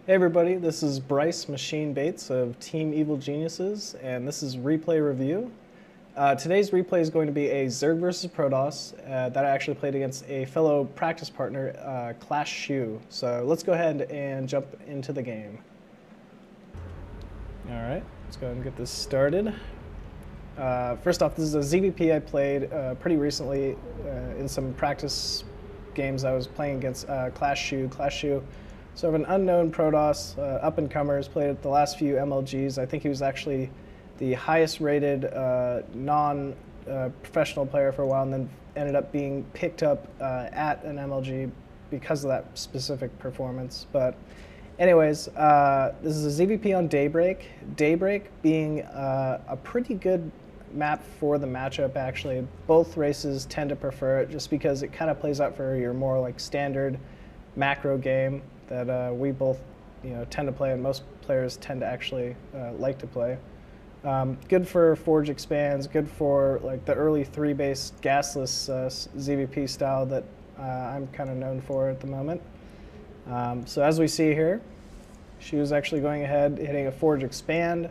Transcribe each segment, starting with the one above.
Hey everybody, this is Bryce Machine Bates of Team Evil Geniuses, and this is Replay Review. Today's replay is going to be a Zerg versus Protoss that I actually played against a fellow practice partner, Clash Shu. So let's go ahead and jump into the game. Alright, let's go ahead and get this started. First off, this is a ZvP I played pretty recently in some practice games I was playing against Clash Shu. So I have an unknown Protoss, up-and-comers, played at the last few MLGs. I think he was actually the highest rated non-professional player for a while, and then ended up being picked up at an MLG because of that specific performance. But anyways, this is a ZvP on Daybreak. Daybreak being a pretty good map for the matchup, actually. Both races tend to prefer it just because it kind of plays out for your more like standard macro game that we both tend to play, and most players tend to actually like to play. Good for Forge expands, good for like the early 3-base gasless ZvP style that I'm kind of known for at the moment. So as we see here, she was actually going ahead hitting a Forge expand,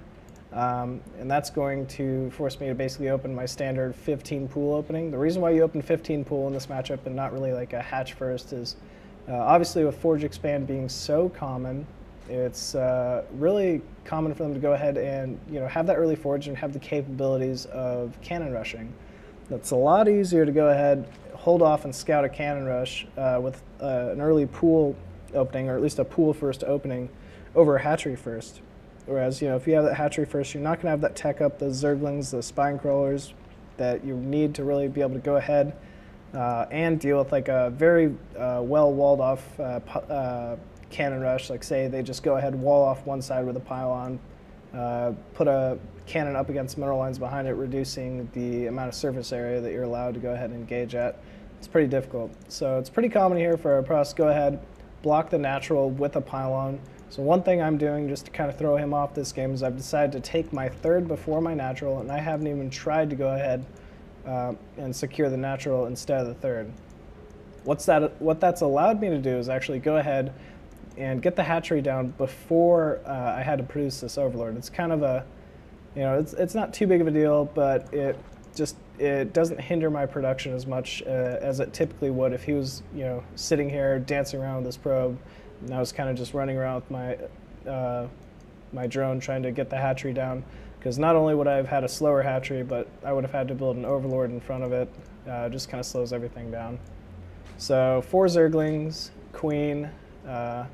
and that's going to force me to basically open my standard 15 pool opening. The reason why you open 15 pool in this matchup and not really like a hatch first is obviously with Forge expand being so common, it's really common for them to go ahead and have that early Forge and have the capabilities of cannon rushing. It's a lot easier to go ahead, hold off and scout a cannon rush with an early pool opening, or at least a pool first opening, over a hatchery first. Whereas if you have that hatchery first, you're not going to have that tech up, the Zerglings, the spine crawlers that you need to really be able to go ahead and deal with like a very well walled off cannon rush. Like say they just go ahead, wall off one side with a pylon, put a cannon up against mineral lines behind it, reducing the amount of surface area that you're allowed to go ahead and engage at. It's pretty difficult. So it's pretty common here for a Protoss to go ahead, block the natural with a pylon. So one thing I'm doing just to kind of throw him off this game is I've decided to take my third before my natural, and I haven't even tried to go ahead and secure the natural instead of the third. What that's allowed me to do is actually go ahead and get the hatchery down before I had to produce this Overlord. It's kind of a, it's not too big of a deal, but it doesn't hinder my production as much as it typically would if he was, sitting here dancing around with this probe, and I was kind of just running around with my drone trying to get the hatchery down. Because not only would I have had a slower hatchery, but I would have had to build an Overlord in front of it. Just kind of slows everything down. So 4 Zerglings, Queen. Go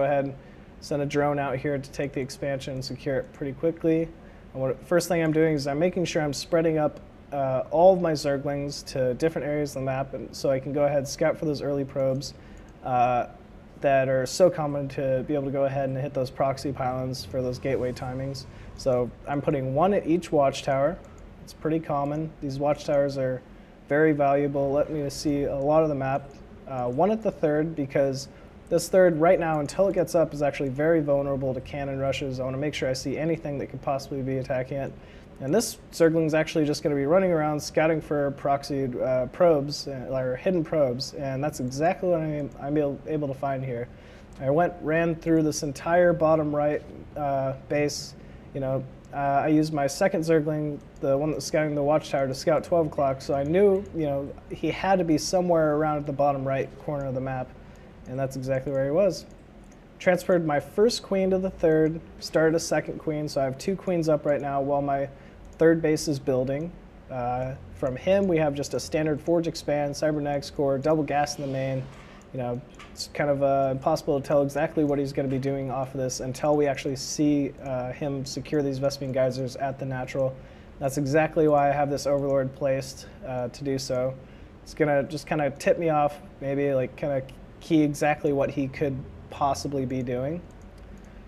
ahead and send a drone out here to take the expansion and secure it pretty quickly. And first thing I'm doing is I'm making sure I'm spreading up all of my Zerglings to different areas of the map, and so I can go ahead and scout for those early probes that are so common to be able to go ahead and hit those proxy pylons for those gateway timings. So I'm putting 1 at each watchtower. It's pretty common. These watchtowers are very valuable. Let me see a lot of the map. 1 at the third, because this third right now, until it gets up, is actually very vulnerable to cannon rushes. I want to make sure I see anything that could possibly be attacking it. And this Zergling is actually just going to be running around scouting for proxy probes, or hidden probes, and that's exactly what I'm able to find here. I ran through this entire bottom right base. I used my second Zergling, the one that was scouting the watchtower, to scout 12 o'clock, so I knew, he had to be somewhere around at the bottom right corner of the map, and that's exactly where he was. Transferred my first queen to the third, started a second queen, so I have 2 queens up right now while my third base is building. From him, we have just a standard Forge expand, cybernetics core, double gas in the main. It's kind of impossible to tell exactly what he's going to be doing off of this until we actually see him secure these Vespene geysers at the natural. That's exactly why I have this Overlord placed to do so. It's going to just kind of tip me off, maybe like kind of key exactly what he could possibly be doing.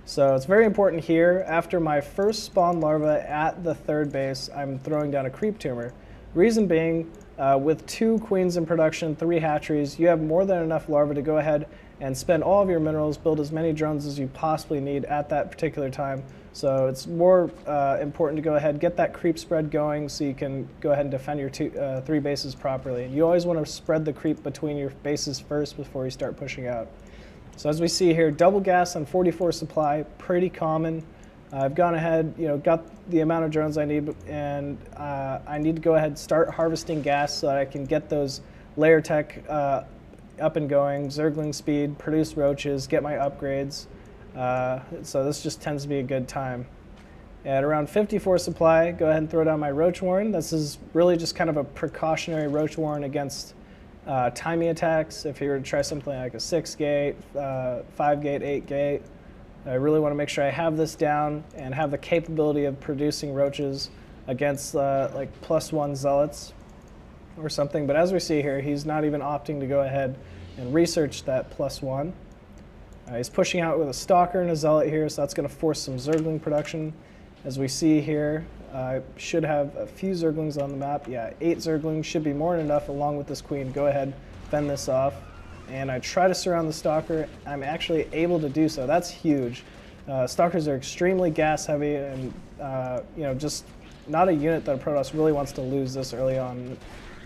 So it's very important here. After my first spawn larva at the third base, I'm throwing down a creep tumor. Reason being, with 2 queens in production, 3 hatcheries, you have more than enough larvae to go ahead and spend all of your minerals, build as many drones as you possibly need at that particular time. So it's more important to go ahead, get that creep spread going so you can go ahead and defend your 3 bases properly. You always want to spread the creep between your bases first before you start pushing out. So as we see here, double gas on 44 supply, pretty common. I've gone ahead, got the amount of drones I need, and I need to go ahead and start harvesting gas so that I can get those layer tech up and going, zergling speed, produce roaches, get my upgrades. So this just tends to be a good time. At around 54 supply, go ahead and throw down my roach warren. This is really just kind of a precautionary roach warren against timing attacks. If you were to try something like a 6-gate, 5-gate, 8-gate, I really want to make sure I have this down and have the capability of producing roaches against like +1 zealots or something. But as we see here, he's not even opting to go ahead and research that +1. He's pushing out with a stalker and a zealot here, so that's going to force some zergling production. As we see here, I should have a few zerglings on the map. Yeah, 8 zerglings should be more than enough along with this queen. Go ahead, fend this off. And I try to surround the stalker. I'm actually able to do so. That's huge. Stalkers are extremely gas heavy, and just not a unit that a Protoss really wants to lose this early on.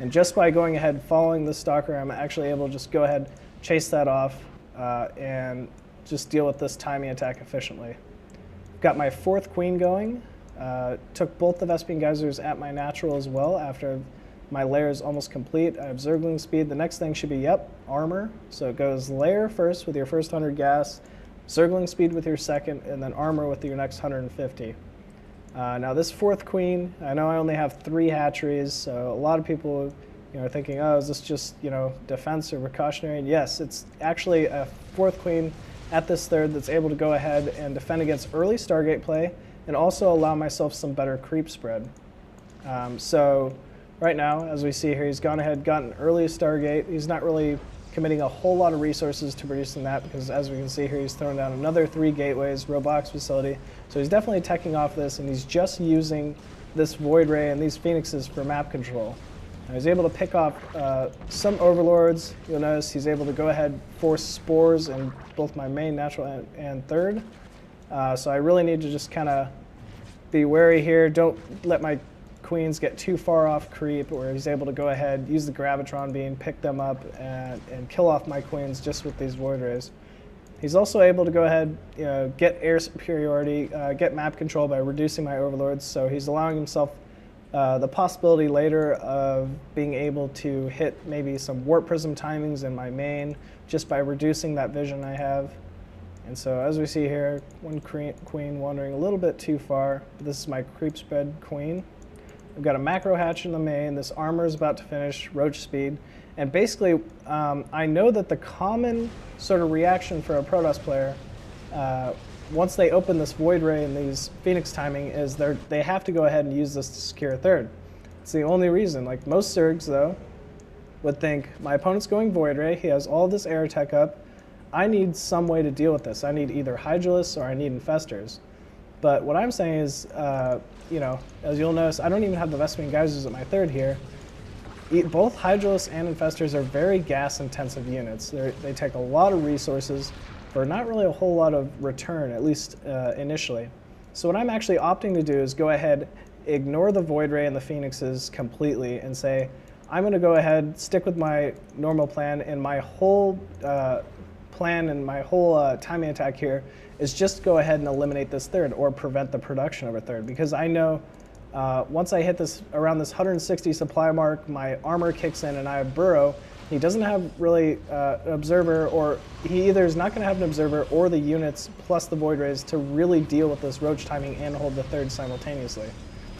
And just by going ahead following the stalker, I'm actually able to just go ahead, chase that off, and just deal with this timing attack efficiently. Got my 4th queen going. Took both the Vespene Geysers at my natural as well after my layer is almost complete. I have zergling speed. The next thing should be, armor. So it goes layer first with your first 100 gas, zergling speed with your second, and then armor with your next 150. Now this 4th queen, I know I only have 3 hatcheries, so a lot of people are thinking, oh, is this just defense or precautionary? And yes, it's actually a 4th queen at this 3rd that's able to go ahead and defend against early Stargate play and also allow myself some better creep spread. So right now, as we see here, he's gone ahead, gotten early Stargate. He's not really committing a whole lot of resources to producing that because as we can see here, he's thrown down another 3 gateways, robotics facility. So he's definitely teching off this, and he's just using this Void Ray and these Phoenixes for map control. He's able to pick off some overlords. You'll notice he's able to go ahead, force spores in both my main, natural, and 3rd. So I really need to just kind of be wary here. Don't let my queens get too far off creep, where he's able to go ahead, use the Gravitron beam, pick them up, and kill off my queens just with these Void Rays. He's also able to go ahead, get air superiority, get map control by reducing my overlords. So he's allowing himself the possibility later of being able to hit maybe some warp prism timings in my main just by reducing that vision I have. And so as we see here, one queen wandering a little bit too far. This is my creep spread queen. I've got a macro hatch in the main. This armor is about to finish, roach speed. And basically, I know that the common sort of reaction for a Protoss player once they open this Void Ray and these Phoenix timing is they have to go ahead and use this to secure a 3rd. It's the only reason. Like most Zergs, though, would think, my opponent's going Void Ray, he has all this air tech up, I need some way to deal with this. I need either Hydralisks or I need Infestors. But what I'm saying is, as you'll notice, I don't even have the Vespene Geysers at my 3rd here. Both Hydralisks and Infestors are very gas-intensive units. They take a lot of resources for not really a whole lot of return, at least initially. So what I'm actually opting to do is go ahead, ignore the Void Ray and the Phoenixes completely, and say, I'm going to go ahead, stick with my normal plan, and my whole plan and my whole timing attack here is just go ahead and eliminate this 3rd or prevent the production of a 3rd. Because I know once I hit this around this 160 supply mark, my armor kicks in and I have Burrow. He doesn't have really an observer, or he either is not going to have an observer or the units plus the Void Rays to really deal with this roach timing and hold the 3rd simultaneously.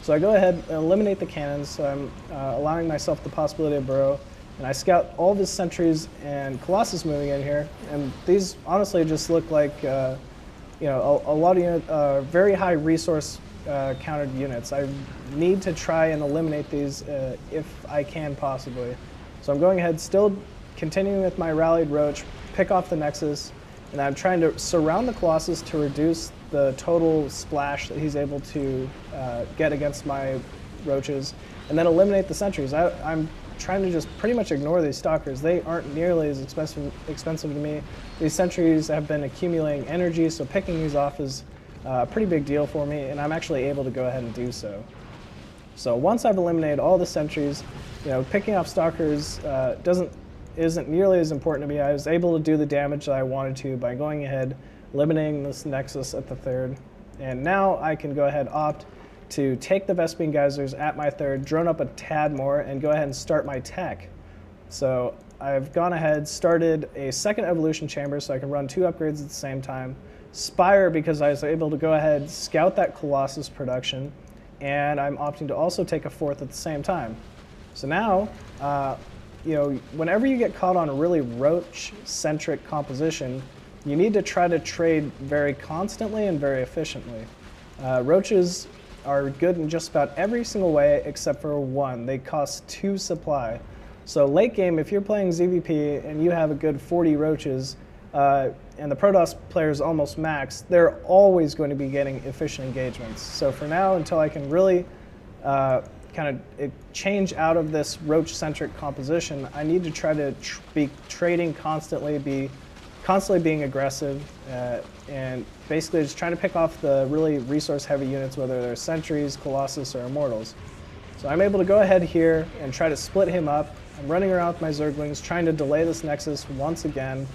So I go ahead and eliminate the cannons, so I'm allowing myself the possibility of Burrow, and I scout all of his sentries and Colossus moving in here, and these honestly just look like a lot of very high resource countered units. I need to try and eliminate these if I can possibly. So I'm going ahead, still continuing with my rallied roach, pick off the Nexus, and I'm trying to surround the Colossus to reduce the total splash that he's able to get against my roaches, and then eliminate the sentries. I'm trying to just pretty much ignore these stalkers. They aren't nearly as expensive to me. These sentries have been accumulating energy, so picking these off is a pretty big deal for me, and I'm actually able to go ahead and do so. So once I've eliminated all the sentries, picking off stalkers doesn't isn't nearly as important to me. I was able to do the damage that I wanted to by going ahead, eliminating this Nexus at the third. And now I can go ahead opt to take the Vespene Geysers at my third, drone up a tad more, and go ahead and start my tech. So I've gone ahead, started a second evolution chamber so I can run 2 upgrades at the same time. Spire, because I was able to go ahead, scout that Colossus production, and I'm opting to also take a 4th at the same time. So now, you know, whenever you get caught on a really roach-centric composition, you need to try to trade very constantly and very efficiently. Roaches are good in just about every single way except for one. They cost 2 supply. So late game, if you're playing ZvP and you have a good 40 roaches, and the Protoss player is almost maxed, they're always going to be getting efficient engagements. So for now, until I can really kind of change out of this roach-centric composition, I need to try to be trading constantly, be constantly being aggressive, and basically just trying to pick off the really resource-heavy units, whether they're Sentries, Colossus, or Immortals. So I'm able to go ahead here and try to split him up. I'm running around with my Zerglings, trying to delay this Nexus once again,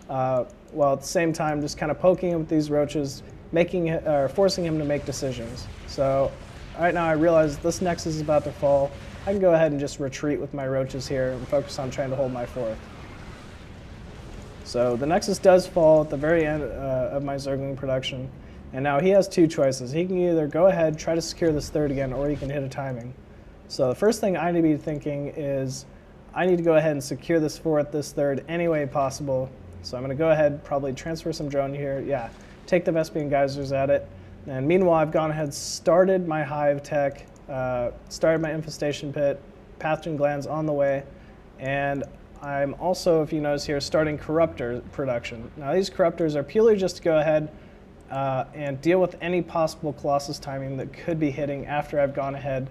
while at the same time just kind of poking him with these roaches, forcing him to make decisions. So right now I realize this Nexus is about to fall. I can go ahead and just retreat with my roaches here and focus on trying to hold my 4th. So the Nexus does fall at the very end of my Zergling production, and now he has 2 choices. He can either go ahead, try to secure this 3rd again, or he can hit a timing. So the first thing I need to be thinking is I need to go ahead and secure this 4th, this 3rd, any way possible. So I'm going to go ahead, probably transfer some drone here. Yeah, take the Vespene Geysers at it. And meanwhile, I've gone ahead, started my hive tech, started my infestation pit, pathogen glands on the way, and I'm also, if you notice here, starting corruptor production. Now these corruptors are purely just to go ahead and deal with any possible Colossus timing that could be hitting after I've gone ahead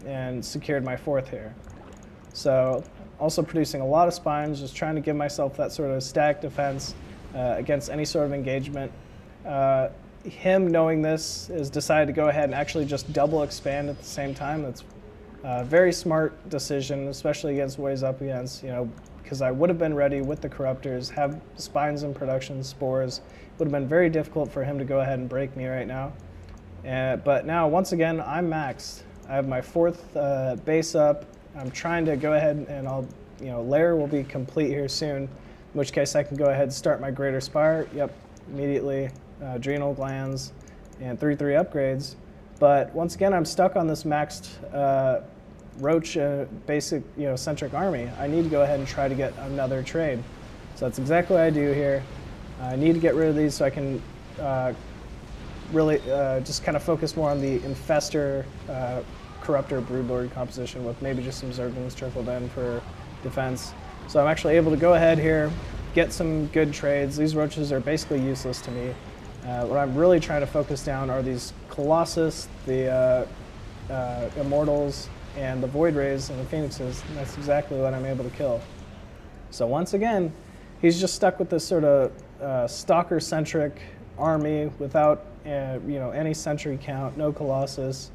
and secured my 4th here. So also producing a lot of spines, just trying to give myself that sort of static defense against any sort of engagement. Him knowing this has decided to go ahead and actually just double expand at the same time. That's a very smart decision, especially against what he's up against, you know, because I would have been ready with the corruptors, have spines in production, spores. It would have been very difficult for him to go ahead and break me right now. But now, once again, I'm maxed. I have my 4th base up. I'm trying to go ahead and lair will be complete here soon, in which case I can go ahead and start my Greater Spire. Yep, immediately. Adrenal glands and 3/3 upgrades. But once again, I'm stuck on this maxed roach basic centric army. I need to go ahead and try to get another trade. So that's exactly what I do here. I need to get rid of these so I can really just kind of focus more on the infestor corruptor broodlord composition with maybe just some Zerglings trickled in for defense. So I'm actually able to go ahead here, get some good trades. These roaches are basically useless to me. What I'm really trying to focus down are these Colossus, the Immortals, and the Void Rays and the Phoenixes, and that's exactly what I'm able to kill. So once again, he's just stuck with this sort of stalker-centric army without any sentry count, no Colossus.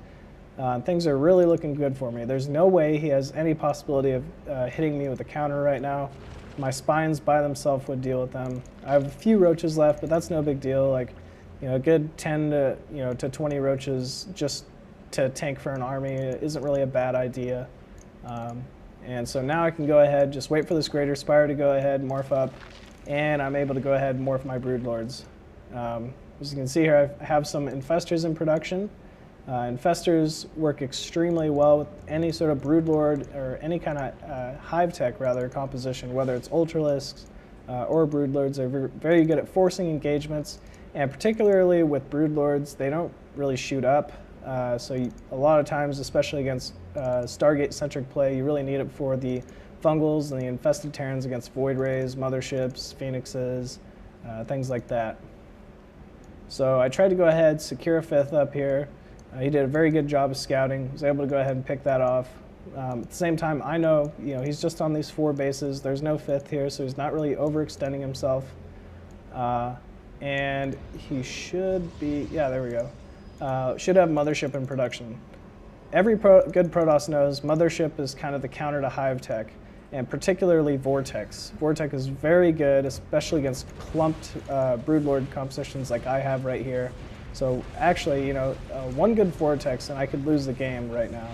Things are really looking good for me. There's no way he has any possibility of hitting me with a counter right now. My spines by themselves would deal with them. I have a few roaches left, but that's no big deal. Like, a good 10 to 20 roaches just to tank for an army isn't really a bad idea. And so now I can go ahead, just wait for this Greater Spire to go ahead, morph up, and I'm able to go ahead and morph my Broodlords. As you can see here, I have some Infestors in production. Infestors work extremely well with any sort of Broodlord or any kind of hive tech, rather, composition, whether it's Ultralisks or Broodlords. They're very good at forcing engagements, and particularly with Broodlords, they don't really shoot up. So a lot of times, especially against Stargate-centric play, you really need it for the Fungals and the Infested Terrans against Void Rays, Motherships, Phoenixes, things like that. So I tried to go ahead, secure a 5th up here. He did a very good job of scouting. Was able to go ahead and pick that off. At the same time, I know he's just on these 4 bases. There's no 5th here, so he's not really overextending himself. And he should be, yeah, there we go. Should have Mothership in production. Every good Protoss knows Mothership is kind of the counter to Hive Tech. and particularly Vortex. Vortex is very good, especially against clumped Broodlord compositions like I have right here. So actually, one good Vortex and I could lose the game right now.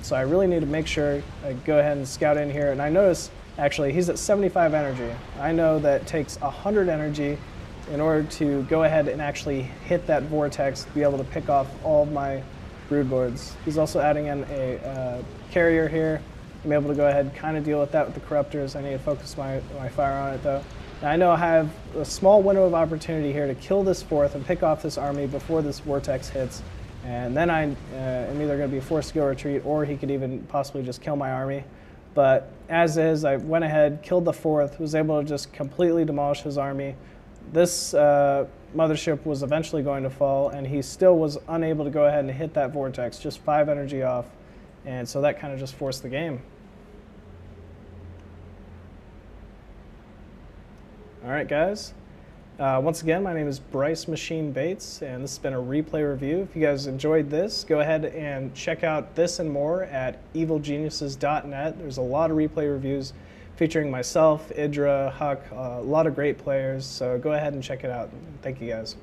So I really need to make sure I go ahead and scout in here. And I notice, actually, he's at 75 energy. I know that it takes 100 energy in order to go ahead and actually hit that Vortex, to be able to pick off all of my Broodlords. He's also adding in a carrier here. I'm able to go ahead and kind of deal with that with the Corruptors. I need to focus my fire on it though. Now I know I have a small window of opportunity here to kill this 4th and pick off this army before this Vortex hits. And then I am either going to be forced to go retreat, or he could even possibly just kill my army. But as is, I went ahead, killed the 4th, was able to just completely demolish his army. This mothership was eventually going to fall, and he still was unable to go ahead and hit that Vortex, just 5 energy off. And so that kind of just forced the game. All right, guys. Once again, my name is Bryce Machine Bates, and this has been a replay review. If you guys enjoyed this, go ahead and check out this and more at evilgeniuses.net. There's a lot of replay reviews featuring myself, Idra, Huck, a lot of great players. So go ahead and check it out. Thank you, guys.